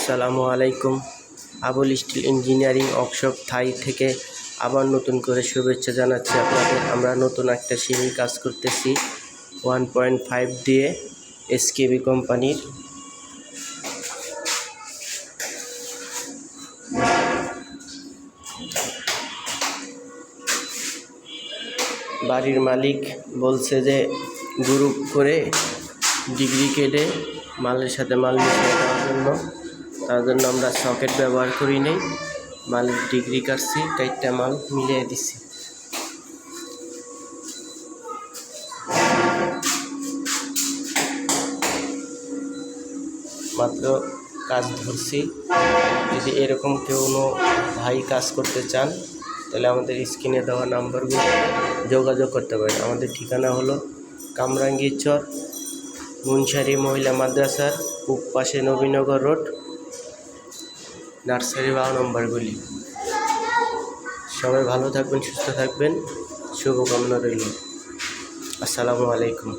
আসসালামু আলাইকুম। Abul still engineering workshop থাই থেকে আবার নতুন করে শুভেচ্ছা জানাচ্ছি আপনাদের। আমরা নতুন একটা সিঁড়ির কাজ করতেছি 1.5 দিয়ে এসকেবি কোম্পানির। বাড়ির মালিক বলছে যে গ্রুপ করে ডিগ্রি কেটে মালের সাথে মাল মিশিয়ে দেওয়ার জন্য, তার জন্য আমরা সকেট ব্যবহার করি নেই, মালের ডিগ্রি কাটছি, কাইটটা মাল মিলিয়ে দিচ্ছি। মাত্র কাজ ধরছি। যদি এরকম কোনো ভাই কাজ করতে চান তাহলে আমাদের স্ক্রিনে দেওয়া নাম্বারগুলো যোগাযোগ করতে পারেন। আমাদের ঠিকানা হলো কামরাঙ্গীরচর মুনসারি মহিলা মাদ্রাসার পূব পাশে নবীনগর রোড, নার্সারি 12 নম্বর গলি। সবাই ভালো থাকবেন, সুস্থ থাকবেন, শুভকামনা রইল। আসসালামু আলাইকুম।